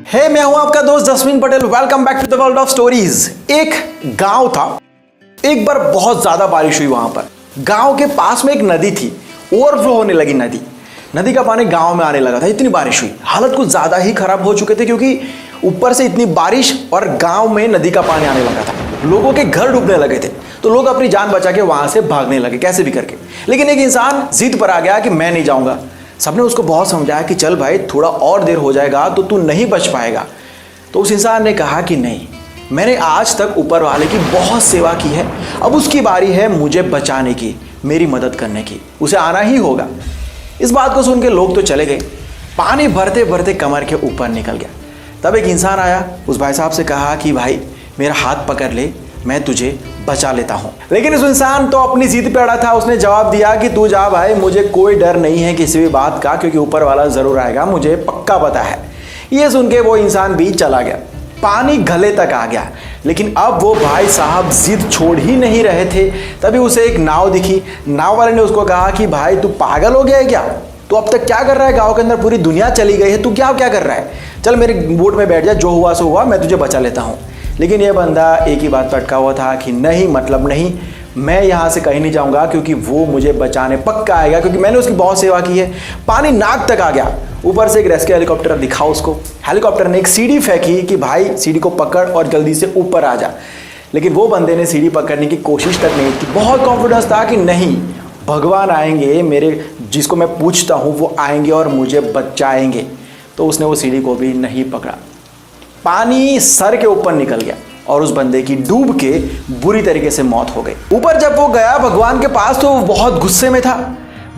मैं हूं आपका दोस्त Jasmine Patel. Welcome back to the world of stories. एक गांव था। एक बार बहुत ज्यादा बारिश हुई वहां पर। गांव के पास में एक नदी थी। ओवरफ्लो होने लगी नदी का पानी गांव में आने लगा था। इतनी बारिश हुई, हालत कुछ ज्यादा ही खराब हो चुके थे क्योंकि ऊपर से इतनी बारिश और गांव में नदी का पानी आने लगा था। लोगों के घर डूबने लगे थे तो लोग अपनी जान बचा के वहां से भागने लगे कैसे भी करके। लेकिन एक इंसान जिद पर आ गया कि मैं नहीं जाऊंगा। सबने उसको बहुत समझाया कि चल भाई, थोड़ा और देर हो जाएगा तो तू नहीं बच पाएगा। तो उस इंसान ने कहा कि नहीं, मैंने आज तक ऊपर वाले की बहुत सेवा की है, अब उसकी बारी है मुझे बचाने की, मेरी मदद करने की, उसे आना ही होगा। इस बात को सुन के लोग तो चले गए। पानी भरते भरते कमर के ऊपर निकल गया। तब एक इंसान आया, उस भाई साहब से कहा कि भाई मेरा हाथ पकड़ ले, मैं तुझे बचा लेता हूं। लेकिन उस इंसान तो अपनी जिद पे अड़ा था। उसने जवाब दिया कि तू जा भाई, मुझे कोई डर नहीं है किसी भी बात का, क्योंकि ऊपर वाला जरूर आएगा, मुझे पक्का पता है। ये सुन के वो इंसान भी चला गया। पानी गले तक आ गया। लेकिन अब वो भाई साहब जिद छोड़ ही नहीं रहे थे। तभी उसे एक नाव दिखी। नाव वाले ने उसको कहा कि भाई तू पागल हो गया है क्या? तू अब तक क्या कर रहा है? गांव के अंदर पूरी दुनिया चली गई है, तू क्या कर रहा है? चल मेरे बोट में बैठ जा, जो हुआ सो हुआ, मैं तुझे बचा लेता हूँ। लेकिन ये बंदा एक ही बात पर अटका हुआ था कि नहीं, मतलब नहीं, मैं यहाँ से कहीं नहीं जाऊँगा, क्योंकि वो मुझे बचाने पक्का आएगा, क्योंकि मैंने उसकी बहुत सेवा की है। पानी नाक तक आ गया। ऊपर से एक रेस्क्यू हेलीकॉप्टर दिखा उसको। हेलीकॉप्टर ने एक सीढ़ी फेंकी कि भाई सीढ़ी को पकड़ और जल्दी से ऊपर आ जा। लेकिन वो बंदे ने सीढ़ी पकड़ने की कोशिश तक नहीं की। बहुत कॉन्फिडेंस था कि नहीं, भगवान आएंगे, मेरे जिसको मैं पूछता हूँ वो आएंगे और मुझे बचाएंगे। तो उसने वो सीढ़ी को भी नहीं पकड़ा। पानी सर के ऊपर निकल गया और उस बंदे की डूब के बुरी तरीके से मौत हो गई। ऊपर जब वो गया भगवान के पास तो वो बहुत गुस्से में था।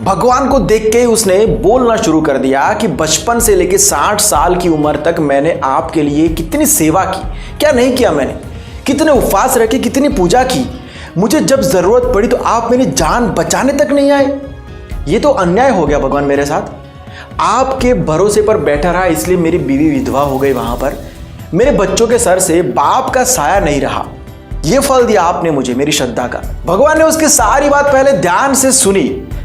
भगवान को देख के उसने बोलना शुरू कर दिया कि बचपन से लेकर 60 साल की उम्र तक मैंने आपके लिए कितनी सेवा की, क्या नहीं किया मैंने? कितने उपवास रखे, कितनी पूजा की। मुझे जब जरूरत पड़ी तो आप मेरी जान बचाने तक नहीं आए। ये तो अन्याय हो गया भगवान मेरे साथ। आपके भरोसे पर बैठा रहा, इसलिए मेरी बीवी विधवा हो गई। वहां पर मेरे बच्चों के सर से बाप का साया नहीं रहा। यह फल दिया आपने मुझे, मेरी श्रद्धा का। भगवान ने उसकी सारी बात पहले ध्यान से सुनी,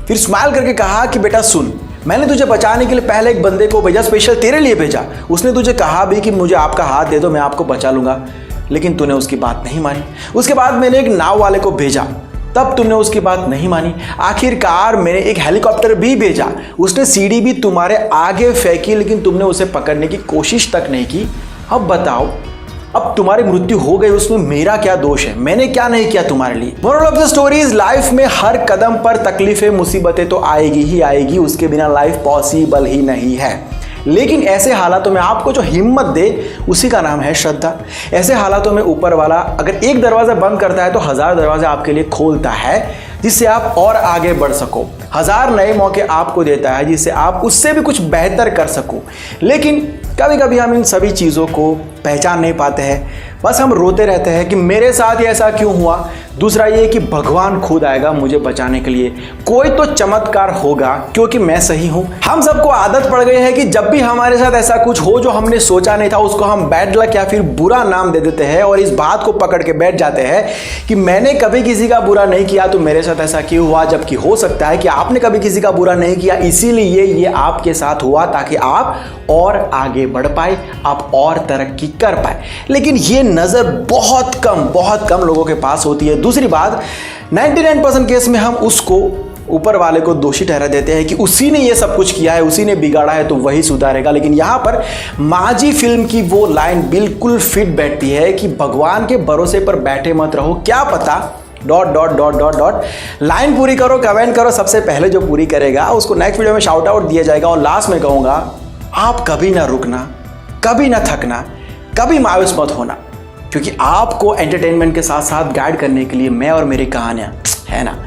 फिर स्माइल करके कहा कि बेटा सुन, मैंने तुझे बचाने के लिए पहले एक बंदे को भेजा, स्पेशल तेरे लिए भेजा। उसने तुझे कहा भी कि मुझे आपका हाथ दे दो, मैं आपको बचा लूंगा। लेकिन तूने उसकी बात नहीं मानी। उसके बाद मैंने एक नाव वाले को भेजा, तब तुमने उसकी बात नहीं मानी। आखिरकार मैंने एक हेलीकॉप्टर भी भेजा, उसने सीढ़ी भी तुम्हारे आगे फेंकी, लेकिन तुमने उसे पकड़ने की कोशिश तक नहीं की। अब बताओ, अब तुम्हारी मृत्यु हो गई, उसमें मेरा क्या दोष है? मैंने क्या नहीं किया तुम्हारे लिए? Moral of the story is, life में हर कदम पर तकलीफें, मुसीबतें तो आएगी ही आएगी, उसके बिना लाइफ पॉसिबल ही नहीं है। लेकिन ऐसे हालातों में आपको जो हिम्मत दे, उसी का नाम है श्रद्धा। ऐसे हालातों में ऊपर वाला अगर एक दरवाजा बंद करता है तो 1000 दरवाजे आपके लिए खोलता है, जिससे आप और आगे बढ़ सको। 1000 नए मौके आपको देता है, जिससे आप उससे भी कुछ बेहतर कर सको। लेकिन कभी कभी हम इन सभी चीज़ों को पहचान नहीं पाते हैं। बस हम रोते रहते हैं कि मेरे साथ ये ऐसा क्यों हुआ। दूसरा ये कि भगवान खुद आएगा मुझे बचाने के लिए, कोई तो चमत्कार होगा, क्योंकि मैं सही हूं। हम सबको आदत पड़ गई है कि जब भी हमारे साथ ऐसा कुछ हो जो हमने सोचा नहीं था, उसको हम बैड लक या फिर बुरा नाम दे देते हैं और इस बात को पकड़ के बैठ जाते हैं कि मैंने कभी किसी का बुरा नहीं किया तो मेरे साथ ऐसा क्यों हुआ। जबकि हो सकता है कि आपने कभी किसी का बुरा नहीं किया, इसीलिए ये आपके साथ हुआ, ताकि आप और आगे बढ़ पाए, आप और तरक्की कर पाए। लेकिन ये नजर बहुत कम लोगों के पास होती है। दूसरी बात, 99% केस में हम उसको, ऊपर वाले को दोषी ठहरा देते हैं कि उसी ने ये सब कुछ किया है, उसी ने बिगाड़ा है तो वही सुधारेगा। लेकिन यहां पर माजी फिल्म की वो लाइन बिल्कुल फिट बैठती है कि भगवान के भरोसे पर बैठे मत रहो, क्या पता ... लाइन पूरी करो, कमेंट करो। सबसे पहले जो पूरी करेगा उसको नेक्स्ट वीडियो में शाउट आउट दिया जाएगा। और लास्ट में कहूंगा, आप कभी ना रुकना, कभी ना थकना, कभी मायूस मत होना, क्योंकि आपको एंटरटेनमेंट के साथ साथ गाइड करने के लिए मैं और मेरी कहानियां है ना।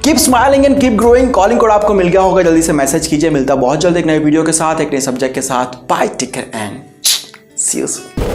Keep smiling and keep growing. Calling code आपको मिल गया होगा, जल्दी से मैसेज कीजिए। मिलता बहुत जल्द एक नए वीडियो के साथ, एक नए सब्जेक्ट के साथ। Bye, take care and see you soon.